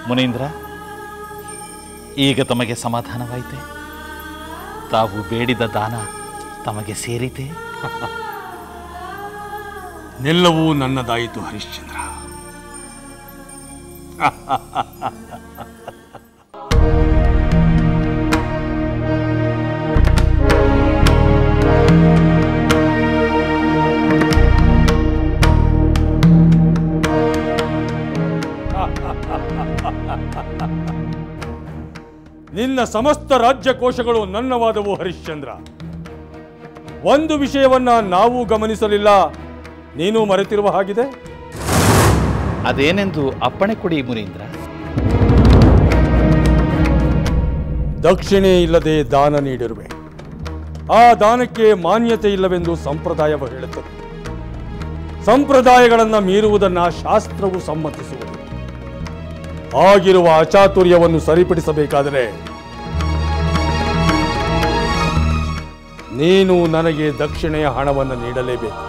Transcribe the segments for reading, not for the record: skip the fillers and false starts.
ಮುನೀಂದ್ರ, ಈಗ ತಮಗೆ ಸಮಾಧಾನವಾಯಿತೆ? ತಾವು ಬೇಡಿದ ದಾನ ತಮಗೆ ಸೇರಿತೆ? ನೆಲ್ಲವೂ ನನ್ನದಾಯಿತು ಹರಿಶ್ಚಂದ್ರ. ನಿನ್ನ ಸಮಸ್ತ ರಾಜ್ಯಕೋಶಗಳು ನನ್ನವಾದವು ಹರಿಶ್ಚಂದ್ರ. ಒಂದು ವಿಷಯವನ್ನ ನಾವು ಗಮನಿಸಲಿಲ್ಲ, ನೀನು ಮರೆತಿರುವ ಹಾಗಿದೆ. ಅದೇನೆಂದು ಅಪ್ಪಣೆ ಕೊಡಿ ಮುನೀಂದ್ರ. ದಕ್ಷಿಣೆ ಇಲ್ಲದೆ ದಾನ ನೀಡಿರುವೆ. ಆ ದಾನಕ್ಕೆ ಮಾನ್ಯತೆ ಇಲ್ಲವೆಂದು ಸಂಪ್ರದಾಯವು ಹೇಳುತ್ತದೆ. ಸಂಪ್ರದಾಯಗಳನ್ನು ಮೀರುವುದನ್ನು ಶಾಸ್ತ್ರವು ಸಮ್ಮತಿಸುವುದು. ಆಗಿರುವ ಅಚಾತುರ್ಯವನ್ನು ಸರಿಪಡಿಸಬೇಕಾದರೆ ನೀನು ನನಗೆ ದಕ್ಷಿಣೆಯ ಹಣವನ್ನು ನೀಡಲೇಬೇಕು.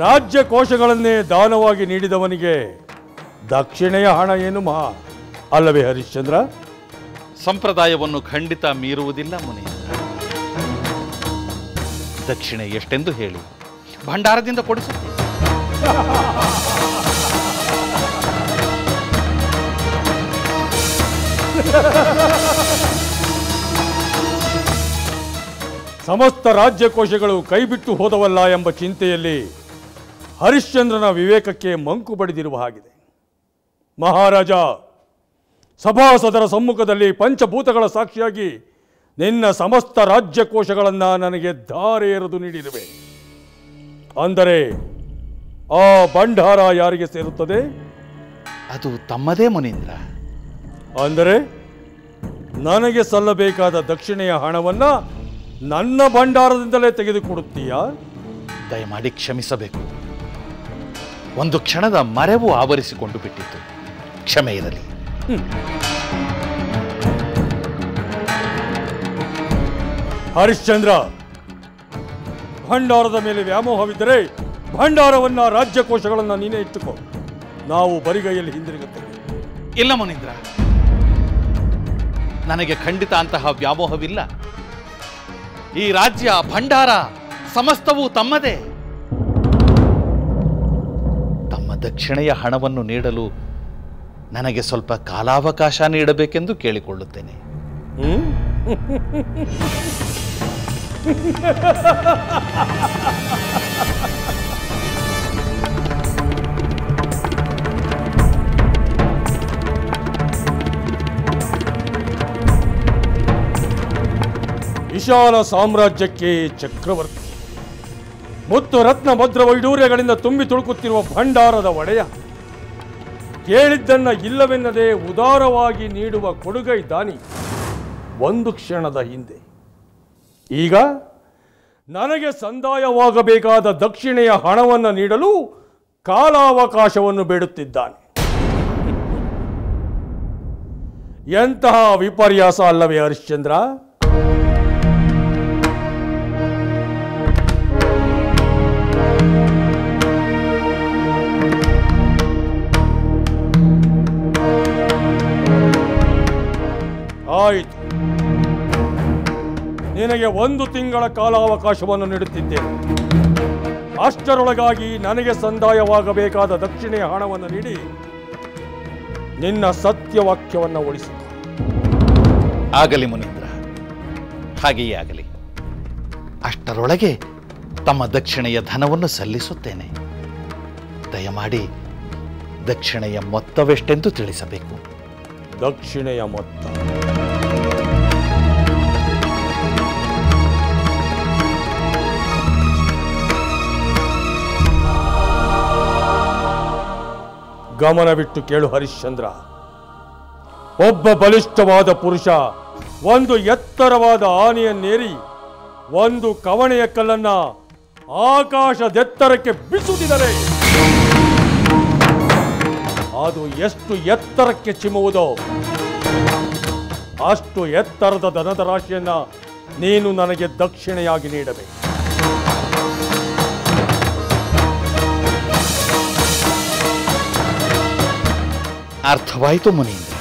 ರಾಜ್ಯ ಕೋಶಗಳನ್ನೇ ದಾನವಾಗಿ ನೀಡಿದವನಿಗೆ ದಕ್ಷಿಣೆಯ ಹಣ ಏನು ಮಹಾ ಅಲ್ಲವೇ ಹರಿಶ್ಚಂದ್ರ? ಸಂಪ್ರದಾಯವನ್ನು ಖಂಡಿತ ಮೀರುವುದಿಲ್ಲ ಮುನೀಂದ್ರ. ದಕ್ಷಿಣೆ ಎಷ್ಟೆಂದು ಹೇಳಿ ಭಂಡಾರದಿಂದ ಕೊಡಿಸುತ್ತೇನೆ. ಸಮಸ್ತ ರಾಜ್ಯಕೋಶಗಳು ಕೈಬಿಟ್ಟು ಹೋದವಲ್ಲ ಎಂಬ ಚಿಂತೆಯಲ್ಲಿ ಹರಿಶ್ಚಂದ್ರನ ವಿವೇಕಕ್ಕೆ ಮಂಕು ಬಡಿದಿರುವ ಹಾಗಿದೆ. ಮಹಾರಾಜ, ಸಭಾಸದರ ಸಮ್ಮುಖದಲ್ಲಿ ಪಂಚಭೂತಗಳ ಸಾಕ್ಷಿಯಾಗಿ ನಿನ್ನ ಸಮಸ್ತ ರಾಜ್ಯಕೋಶಗಳನ್ನು ನನಗೆ ಧಾರೆ ಎರೆದು ನೀಡಿರುವೆ. ಅಂದರೆ ಆ ಭಂಡಾರ ಯಾರಿಗೆ ಸೇರುತ್ತದೆ? ಅದು ತಮ್ಮದೇ ಮುನೀಂದ್ರ. ಅಂದರೆ ನನಗೆ ಸಲ್ಲಬೇಕಾದ ದಕ್ಷಿಣೆಯ ಹಣವನ್ನ ನನ್ನ ಭಂಡಾರದಿಂದಲೇ ತೆಗೆದುಕೊಡುತ್ತೀಯಾ? ದಯಮಾಡಿ ಕ್ಷಮಿಸಬೇಕು. ಒಂದು ಕ್ಷಣದ ಮರೆವು ಆವರಿಸಿಕೊಂಡು ಬಿಟ್ಟಿತ್ತು. ಕ್ಷಮೆ ಇರಲಿ. ಹರಿಶ್ಚಂದ್ರ, ಭಂಡಾರದ ಮೇಲೆ ವ್ಯಾಮೋಹವಿದ್ದರೆ ಭಂಡಾರವನ್ನ ರಾಜ್ಯಕೋಶಗಳನ್ನ ನೀನೇ ಇಟ್ಟುಕೋ. ನಾವು ಬರಿಗೈಯಲ್ಲಿ ಹಿಂದಿರುಗುತ್ತೇವೆ. ಇಲ್ಲ ಮುನೀಂದ್ರ, ನನಗೆ ಖಂಡಿತ ಅಂತಹ ವ್ಯಾಮೋಹವಿಲ್ಲ. ಈ ರಾಜ್ಯ, ಭಂಡಾರ ಸಮಸ್ತವೂ ತಮ್ಮದೇ. ತಮ್ಮ ದಕ್ಷಿಣೆಯ ಹಣವನ್ನು ನೀಡಲು ನನಗೆ ಸ್ವಲ್ಪ ಕಾಲಾವಕಾಶ ನೀಡಬೇಕೆಂದು ಕೇಳಿಕೊಳ್ಳುತ್ತೇನೆ. ವಿಶಾಲ ಸಾಮ್ರಾಜ್ಯಕ್ಕೆ ಚಕ್ರವರ್ತಿ, ಮುತ್ತು ರತ್ನ ಭದ್ರ ವೈಡೂರ್ಯಗಳಿಂದ ತುಂಬಿ ತುಳುಕುತ್ತಿರುವ ಭಂಡಾರದ ಒಡೆಯ, ಕೇಳಿದ್ದನ್ನ ಇಲ್ಲವೆನ್ನದೆ ಉದಾರವಾಗಿ ನೀಡುವ ಕೊಡುಗೈ ದಾನಿ, ಒಂದು ಕ್ಷಣದ ಹಿಂದೆ ಈಗ ನನಗೆ ಸಂದಾಯವಾಗಬೇಕಾದ ದಕ್ಷಿಣೆಯ ಹಣವನ್ನು ನೀಡಲು ಕಾಲಾವಕಾಶವನ್ನು ಬೇಡುತ್ತಿದ್ದಾನೆ. ಎಂತಹ ವಿಪರ್ಯಾಸ ಅಲ್ಲವೇ ಹರಿಶ್ಚಂದ್ರ? ಆಯಿತು, ನಿನಗೆ 1 ತಿಂಗಳ ಕಾಲಾವಕಾಶವನ್ನು ನೀಡುತ್ತಿದ್ದೇನೆ. ಅಷ್ಟರೊಳಗಾಗಿ ನನಗೆ ಸಂದಾಯವಾಗಬೇಕಾದ ದಕ್ಷಿಣೆಯ ಹಣವನ್ನು ನೀಡಿ ನಿನ್ನ ಸತ್ಯವಾಕ್ಯವನ್ನು ಉಳಿಸಿ. ಆಗಲಿ ಮುನೀಂದ್ರ, ಹಾಗೆಯೇ ಆಗಲಿ. ಅಷ್ಟರೊಳಗೆ ತಮ್ಮ ದಕ್ಷಿಣೆಯ ಧನವನ್ನು ಸಲ್ಲಿಸುತ್ತೇನೆ. ದಯಮಾಡಿ ದಕ್ಷಿಣೆಯ ಮೊತ್ತವೆಷ್ಟೆಂದು ತಿಳಿಸಬೇಕು. ದಕ್ಷಿಣೆಯ ಮೊತ್ತ ಗಮನವಿಟ್ಟು ಕೇಳು ಹರಿಶ್ಚಂದ್ರ. ಒಬ್ಬ ಬಲಿಷ್ಠವಾದ ಪುರುಷ ಒಂದು ಎತ್ತರವಾದ ಆನೆಯನ್ನೇರಿ ಒಂದು ಕವಣೆಯ ಕಲ್ಲನ್ನ ಆಕಾಶದೆತ್ತರಕ್ಕೆ ಬಿಸುತ್ತಿದರೆ ಅದು ಎಷ್ಟು ಎತ್ತರಕ್ಕೆ ಚಿಮ್ಮುವುದೋ ಅಷ್ಟು ಎತ್ತರದ ಧನದ ರಾಶಿಯನ್ನ ನೀನು ನನಗೆ ದಕ್ಷಿಣೆಯಾಗಿ ನೀಡಬೇಕು. ಅರ್ಥವಾಯಿತು ಮುನೀಂದ್ರ.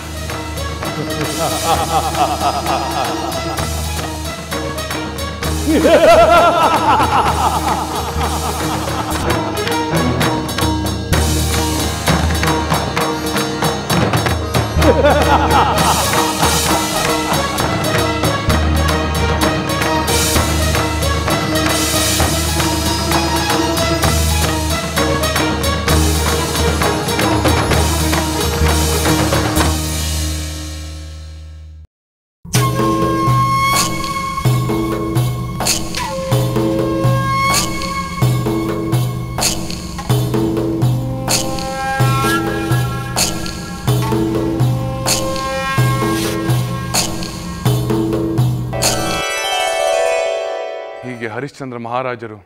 ಹೀಗೆ ಹರಿಶ್ಚಂದ್ರ ಮಹಾರಾಜರು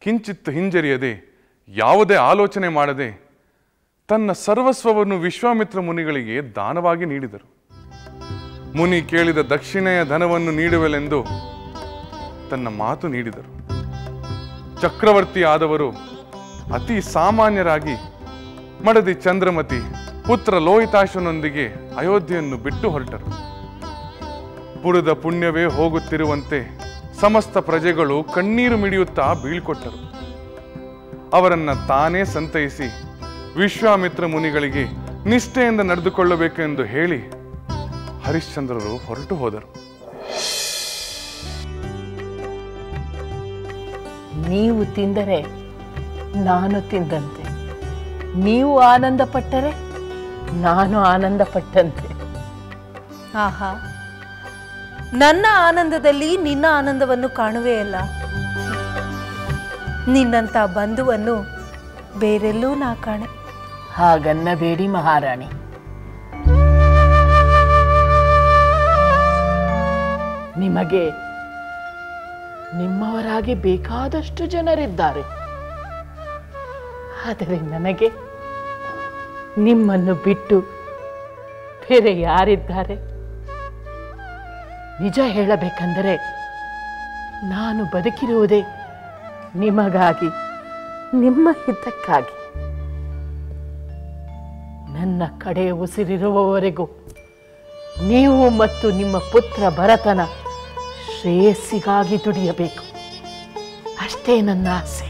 ಕಿಂಚಿತ್ ಹಿಂಜರಿಯದೆ ಯಾವುದೇ ಆಲೋಚನೆ ಮಾಡದೆ ತನ್ನ ಸರ್ವಸ್ವವನ್ನು ವಿಶ್ವಾಮಿತ್ರ ಮುನಿಗಳಿಗೆ ದಾನವಾಗಿ ನೀಡಿದರು. ಮುನಿ ಕೇಳಿದ ದಕ್ಷಿಣೆಯ ಧನವನ್ನು ನೀಡುವೆಲೆಂದು ತನ್ನ ಮಾತು ನೀಡಿದರು. ಚಕ್ರವರ್ತಿ ಆದವರು ಅತಿ ಸಾಮಾನ್ಯರಾಗಿ ಮಡದಿ ಚಂದ್ರಮತಿ ಪುತ್ರ ಲೋಹಿತಾಶನೊಂದಿಗೆ ಅಯೋಧ್ಯೆಯನ್ನು ಬಿಟ್ಟು ಹೊರಟರು. ಪುರದ ಪುಣ್ಯವೇ ಹೋಗುತ್ತಿರುವಂತೆ ಸಮಸ್ತ ಪ್ರಜೆಗಳು ಕಣ್ಣೀರು ಮಿಡಿಯುತ್ತಾ ಬೀಳ್ಕೊಟ್ಟರು. ಅವರನ್ನ ತಾನೇ ಸಂತೈಸಿ ವಿಶ್ವಾಮಿತ್ರ ಮುನಿಗಳಿಗೆ ನಿಷ್ಠೆಯಿಂದ ನಡೆದುಕೊಳ್ಳಬೇಕೆಂದು ಹೇಳಿ ಹರಿಶ್ಚಂದ್ರರು ಹೊರಟು ಹೋದರು. ನೀವು ತಿಂದರೆ ನಾನು ತಿಂದಂತೆ, ನೀವು ಆನಂದ ಪಟ್ಟರೆ ನಾನು ಆನಂದ ಪಟ್ಟಂತೆ. ಆಹಾ, ನನ್ನ ಆನಂದದಲ್ಲಿ ನಿನ್ನ ಆನಂದವನ್ನು ಕಾಣುವೆಯಲ್ಲ. ನಿನ್ನಂಥ ಬಂಧುವನ್ನು ಬೇರೆಲ್ಲೂ ನಾ ಕಾಣೆ. ಹಾಗನ್ನಬೇಡಿ ಮಹಾರಾಣಿ. ನಿಮಗೆ ನಿಮ್ಮವರಾಗಿ ಬೇಕಾದಷ್ಟು ಜನರಿದ್ದಾರೆ. ಆದರೆ ನನಗೆ ನಿಮ್ಮನ್ನು ಬಿಟ್ಟು ಬೇರೆ ಯಾರಿದ್ದಾರೆ? ನಿಜ ಹೇಳಬೇಕೆಂದರೆ ನಾನು ಬದುಕಿರುವುದೇ ನಿಮಗಾಗಿ, ನಿಮ್ಮ ಹಿತಕ್ಕಾಗಿ. ನನ್ನ ಕಡೆ ಉಸಿರಿರುವವರೆಗೂ ನೀವು ಮತ್ತು ನಿಮ್ಮ ಪುತ್ರ ಭರತನ ಶ್ರೇಯಸ್ಸಿಗಾಗಿ ದುಡಿಯಬೇಕು. ಅಷ್ಟೇ ನನ್ನ ಆಸೆ.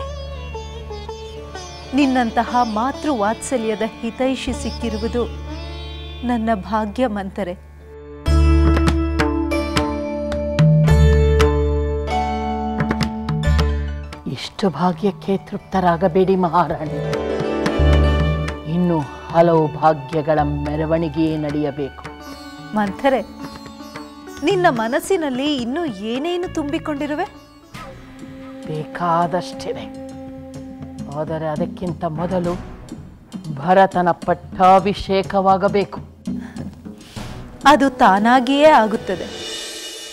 ನಿನ್ನಂತಹ ಮಾತೃ ವಾತ್ಸಲ್ಯದ ಹಿತೈಷಿ ಸಿಕ್ಕಿರುವುದು ನನ್ನ ಭಾಗ್ಯ ಮಂತರೆ. ಇಷ್ಟು ಭಾಗ್ಯಕ್ಕೆ ತೃಪ್ತರಾಗಬೇಡಿ ಮಹಾರಾಣಿ. ಇನ್ನು ಹಲವು ಭಾಗ್ಯಗಳ ಮೆರವಣಿಗೆಯೇ ನಡೆಯಬೇಕು. ಮಂಥರೆ, ನಿನ್ನ ಮನಸ್ಸಿನಲ್ಲಿ ಇನ್ನೂ ಏನೇನು ತುಂಬಿಕೊಂಡಿರುವೆ? ಬೇಕಾದಷ್ಟಿದೆ. ಆದರೆ ಅದಕ್ಕಿಂತ ಮೊದಲು ಭರತನ ಪಟ್ಟಾಭಿಷೇಕವಾಗಬೇಕು. ಅದು ತಾನಾಗಿಯೇ ಆಗುತ್ತದೆ.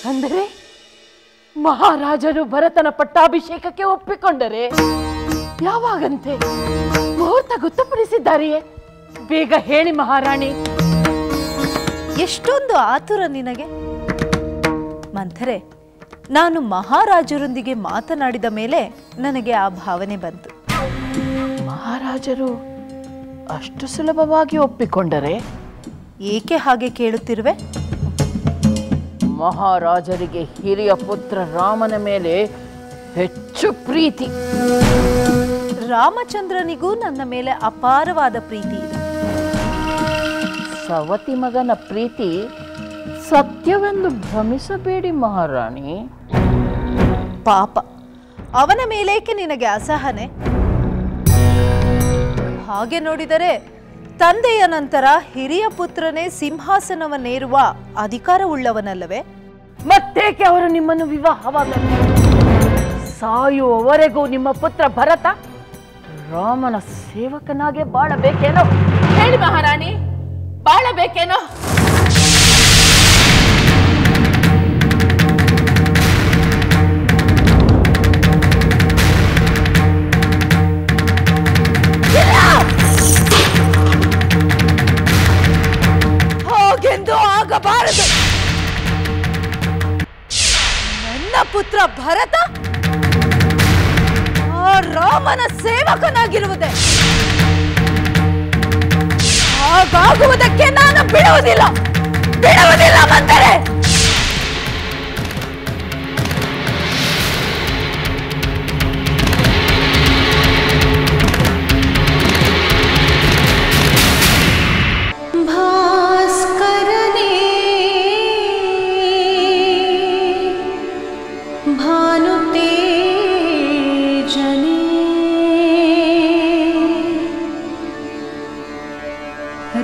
ಅಂದರೆ ಮಹಾರಾಜರು ಭರತನ ಪಟ್ಟಾಭಿಷೇಕಕ್ಕೆ ಒಪ್ಪಿಕೊಂಡರೆ ಯಾವಾಗಂತೆ? ಮುಹೂರ್ತ ಗೊತ್ತುಪಡಿಸಿದ್ದಾರೆಯೇ? ಬೇಗ ಹೇಳಿ ಮಹಾರಾಣಿ. ಎಷ್ಟೊಂದು ಆತುರ ನಿನಗೆ. ಮಂಥರೆ, ನಾನು ಮಹಾರಾಜರೊಂದಿಗೆ ಮಾತನಾಡಿದ ಮೇಲೆ ನನಗೆ ಆ ಭಾವನೆ ಬಂತು. ಮಹಾರಾಜರು ಅಷ್ಟು ಸುಲಭವಾಗಿ ಒಪ್ಪಿಕೊಂಡರೆ? ಏಕೆ ಹಾಗೆ ಕೇಳುತ್ತಿರುವೆ? ಮಹಾರಾಜರಿಗೆ ಹಿರಿಯ ಪುತ್ರ ರಾಮನ ಮೇಲೆ ಹೆಚ್ಚು ಪ್ರೀತಿ. ರಾಮಚಂದ್ರನಿಗೂ ನನ್ನ ಮೇಲೆ ಅಪಾರವಾದ ಪ್ರೀತಿ ಇದೆ. ಸವತಿ ಮಗನ ಪ್ರೀತಿ ಸತ್ಯವೆಂದು ಭ್ರಮಿಸಬೇಡಿ ಮಹಾರಾಣಿ. ಪಾಪ, ಅವನ ಮೇಲೇಕೆ ನಿನಗೆ ಅಸಹನೆ? ಹಾಗೆ ನೋಡಿದರೆ ತಂದೆಯ ನಂತರ ಹಿರಿಯ ಪುತ್ರನೇ ಸಿಂಹಾಸನವನ್ನೇರುವ ಅಧಿಕಾರವುಳ್ಳವನಲ್ಲವೇ? ಮತ್ತೇಕೆ ಅವರು ನಿಮ್ಮನ್ನು ವಿವಾಹವಾಗಲು? ಸಾಯುವವರೆಗೂ ನಿಮ್ಮ ಪುತ್ರ ಭರತ ರಾಮನ ಸೇವಕನಾಗೆ ಬಾಳಬೇಕೇನೋ? ಹೇಳಿ ಮಹಾರಾಣಿ, ಬಾಳಬೇಕೇನೋ? ಹಾಗೆಂದು ಆಗಬಾರದು. ಭರತ ಆ ರಾಮನ ಸೇವಕನಾಗಿರುವುದೇ. ಹಾಗಾಗುವುದಕ್ಕೆ ನಾನು ಬಿಡುವುದಿಲ್ಲ ಮಂಥರೆ.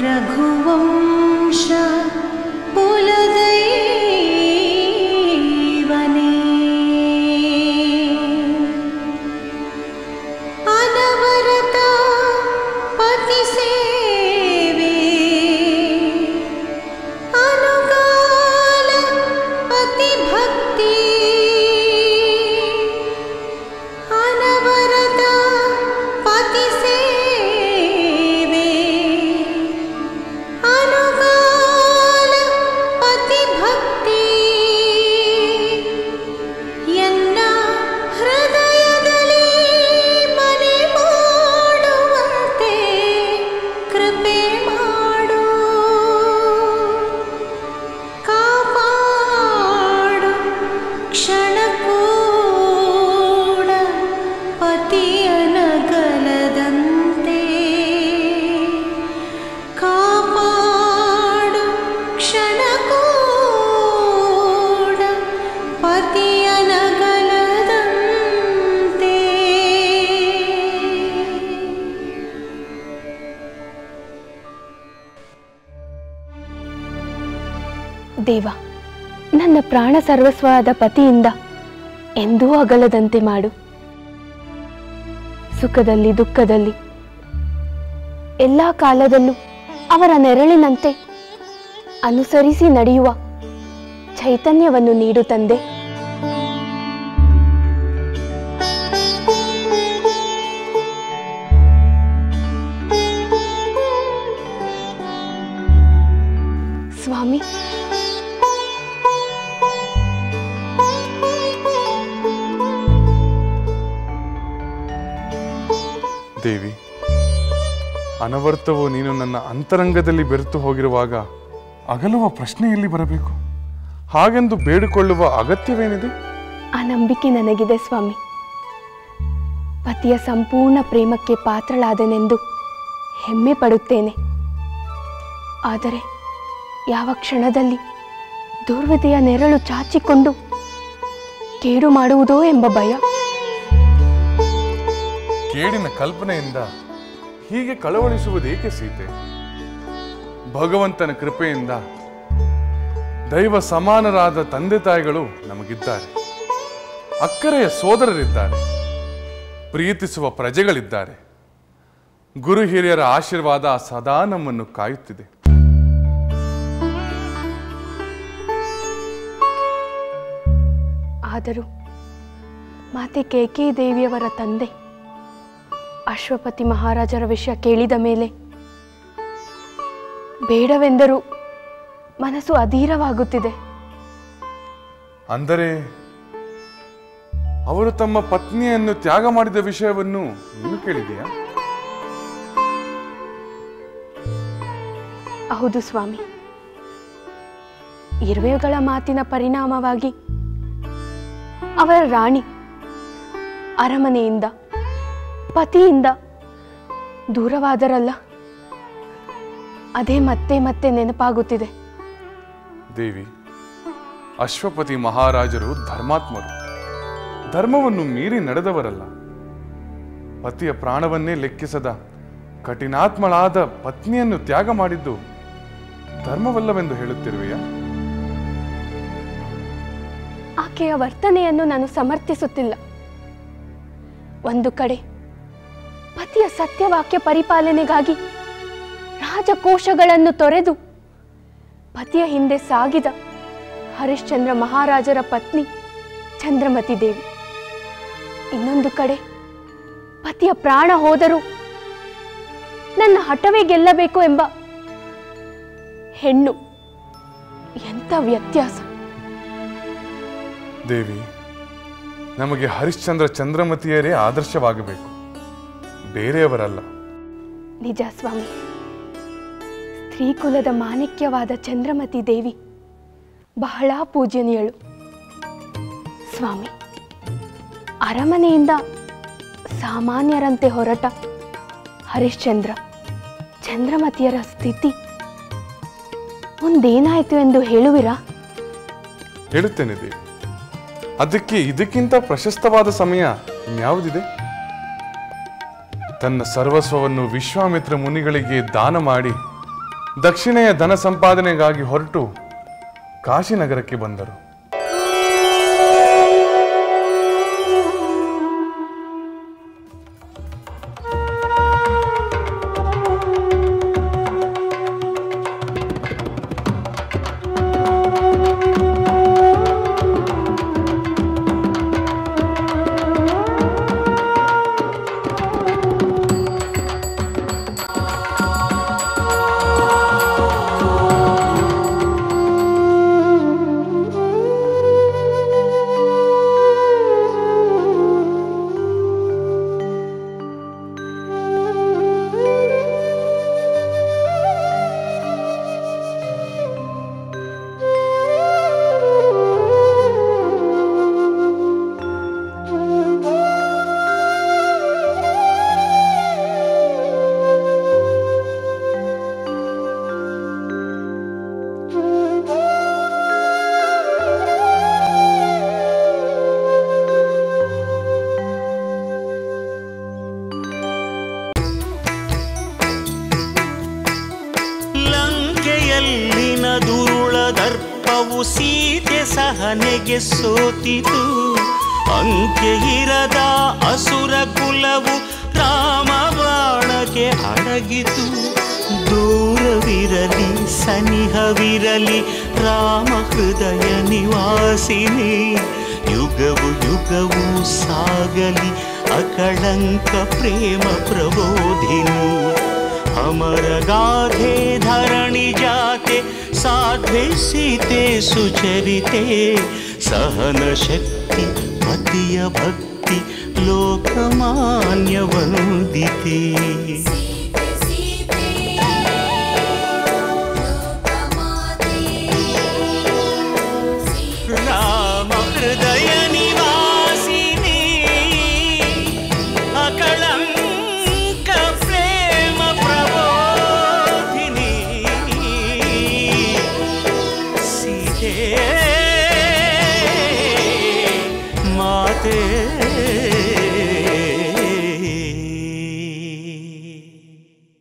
रघुवंश कुलदैवने अनवरत पति सेवे अनुकाल पति भक्ति अनवरत पति ದೇವ, ನನ್ನ ಪ್ರಾಣ ಸರ್ವಸ್ವವಾದ ಪತಿಯಿಂದ ಎಂದೂ ಅಗಲದಂತೆ ಮಾಡು. ಸುಖದಲ್ಲಿ ದುಃಖದಲ್ಲಿ ಎಲ್ಲ ಕಾಲದಲ್ಲೂ ಅವರ ನೆರಳಿನಂತೆ ಅನುಸರಿಸಿ ನಡೆಯುವ ಚೈತನ್ಯವನ್ನು ನೀಡು ತಂದೆ. ಸ್ವಾಮಿ, ದೇವಿ, ಅನವರ್ತವು ನೀನು ನನ್ನ ಅಂತರಂಗದಲ್ಲಿ ಬೆರೆತು ಹೋಗಿರುವಾಗ ಅಗಲುವ ಪ್ರಶ್ನೆಯಲ್ಲಿ ಬರಬೇಕು. ಹಾಗೆಂದು ಬೇಡಿಕೊಳ್ಳುವ ಅಗತ್ಯವೇನಿದೆ? ಆ ನಂಬಿಕೆ ನನಗಿದೆ ಸ್ವಾಮಿ. ಪತಿಯ ಸಂಪೂರ್ಣ ಪ್ರೇಮಕ್ಕೆ ಪಾತ್ರಳಾದನೆಂದು ಹೆಮ್ಮೆ ಪಡುತ್ತೇನೆ. ಆದರೆ ಯಾವ ಕ್ಷಣದಲ್ಲಿ ದುರ್ವಿಧಿಯ ನೆರಳು ಚಾಚಿಕೊಂಡು ಕೇಡು ಮಾಡುವುದೋ ಎಂಬ ಭಯ. ಕೇಡಿನ ಕಲ್ಪನೆಯಿಂದ ಹೀಗೆ ಕಳವಳಿಸುವುದೇಕೆ ಸೀತೆ? ಭಗವಂತನ ಕೃಪೆಯಿಂದ ದೈವ ಸಮಾನರಾದ ತಂದೆ ತಾಯಿಗಳು ನಮಗಿದ್ದಾರೆ, ಅಕ್ಕರೆಯ ಸೋದರರಿದ್ದಾರೆ, ಪ್ರೀತಿಸುವ ಪ್ರಜೆಗಳಿದ್ದಾರೆ. ಗುರು ಹಿರಿಯರ ಆಶೀರ್ವಾದ ಸದಾ ನಮ್ಮನ್ನು ಕಾಯುತ್ತಿದೆ. ಆದರೂ ಮಾತೆ ಕೇಕಿ ದೇವಿಯವರ ತಂದೆ ಅಶ್ವಪತಿ ಮಹಾರಾಜರ ವಿಷಯ ಕೇಳಿದ ಮೇಲೆ ಬೇಡವೆಂದರೂ ಮನಸ್ಸು ಅಧೀರವಾಗುತ್ತಿದೆ. ಅಂದರೆ ಅವರು ತಮ್ಮ ಪತ್ನಿಯನ್ನು ತ್ಯಾಗ ಮಾಡಿದ ವಿಷಯವನ್ನು ನೀನು ಕೇಳಿದೆಯಾ? ಹೌದು ಸ್ವಾಮಿ. ಇರುವೆಗಳ ಮಾತಿನ ಪರಿಣಾಮವಾಗಿ ಅವರ ರಾಣಿ ಅರಮನೆಯಿಂದ ಪತಿಯಿಂದ ದೂರವಾದರಲ್ಲ, ಅದೇ ಮತ್ತೆ ಮತ್ತೆ ನೆನಪಾಗುತ್ತಿದೆ. ದೇವಿ, ಅಶ್ವಪತಿ ಮಹಾರಾಜರು ಧರ್ಮಾತ್ಮರು, ಧರ್ಮವನ್ನು ಮೀರಿ ನಡೆದವರಲ್ಲ. ಪತಿಯ ಪ್ರಾಣವನ್ನೇ ಲೆಕ್ಕಿಸದ ಕಠಿಣಾತ್ಮಳಾದ ಪತ್ನಿಯನ್ನು ತ್ಯಾಗ ಮಾಡಿದ್ದು ಧರ್ಮವಲ್ಲವೆಂದು ಹೇಳುತ್ತಿರುವೆಯಾ? ಆಕೆಯ ವರ್ತನೆಯನ್ನು ನಾನು ಸಮರ್ಥಿಸುತ್ತಿಲ್ಲ. ಒಂದು ಕಡೆ ಪತಿಯ ಸತ್ಯವಾಕ್ಯ ಪರಿಪಾಲನೆಗಾಗಿ ರಾಜಕೋಶಗಳನ್ನು ತೊರೆದು ಪತಿಯ ಹಿಂದೆ ಸಾಗಿದ ಹರಿಶ್ಚಂದ್ರ ಮಹಾರಾಜರ ಪತ್ನಿ ಚಂದ್ರಮತಿ ದೇವಿ, ಇನ್ನೊಂದು ಕಡೆ ಪತಿಯ ಪ್ರಾಣ ಹೋದರೂ ನನ್ನ ಹಠವೇ ಗೆಲ್ಲಬೇಕು ಎಂಬ ಹೆಣ್ಣು. ಎಂಥ ವ್ಯತ್ಯಾಸ! ದೇವಿ, ನಮಗೆ ಹರಿಶ್ಚಂದ್ರ ಚಂದ್ರಮತಿಯರೇ ಆದರ್ಶವಾಗಬೇಕು, ಬೇರೆಯವರಲ್ಲ. ನಿಜ ಸ್ವಾಮಿ. ಸ್ತ್ರೀಕುಲದ ಮಾಣಿಕ್ಯವಾದ ಚಂದ್ರಮತಿ ದೇವಿ ಬಹಳ ಪೂಜನೀಯಳು. ಸ್ವಾಮಿ, ಅರಮನೆಯಿಂದ ಸಾಮಾನ್ಯರಂತೆ ಹೊರಟ ಹರಿಶ್ಚಂದ್ರ ಚಂದ್ರಮತಿಯರ ಸ್ಥಿತಿ ಮುಂದೇನಾಯಿತು ಎಂದು ಹೇಳುವಿರಾ? ಹೇಳುತ್ತೇನೆ ದೇವಿ. ಅದಕ್ಕೆ ಇದಕ್ಕಿಂತ ಪ್ರಶಸ್ತವಾದ ಸಮಯ ಇನ್ಯಾವುದಿದೆ? ತನ್ನ ಸರ್ವಸ್ವವನ್ನು ವಿಶ್ವಾಮಿತ್ರ ಮುನಿಗಳಿಗೆ ದಾನ ಮಾಡಿ ದಕ್ಷಿಣೆಯ ಧನ ಸಂಪಾದನೆಗಾಗಿ ಹೊರಟು ಕಾಶಿನಗರಕ್ಕೆ ಬಂದರು. ಸೀತೆ ಸಹನೆಗೆ ಸೋತಿತು, ಅಂಕೆ ಇರದ ಅಸುರ ಕುಲವು ರಾಮ ಬಾಣಕ್ಕೆ ಅಡಗಿತು. ದೂರವಿರಲಿ ಸನಿಹವಿರಲಿ ರಾಮ ಹೃದಯ ನಿವಾಸಿನಿ, ಯುಗವು ಯುಗವು ಸಾಗಲಿ ಅಕಳಂಕ ಪ್ರೇಮ ಪ್ರಬೋಧಿನಿ. ಅಮರಗಾಧೆ ಧರಣಿ ಜಾತೆ ಸಾಧ್ವೆ ಸೀತೆ ಸುಚರಿತೆ, ಸಹನ ಶಕ್ತಿ ಪತಿಯ ಭಕ್ತಿ ಲೋಕಮಾನ್ಯ ವಂದಿತೆ. ರಾಮ ಹೃದಯ ನಿವಾಸಿನಿ, ಅಕಳಂಕ ಪ್ರೇಮ ಪ್ರಬೋಧಿನಿ. ಸೀತೆ ಮಾತೆ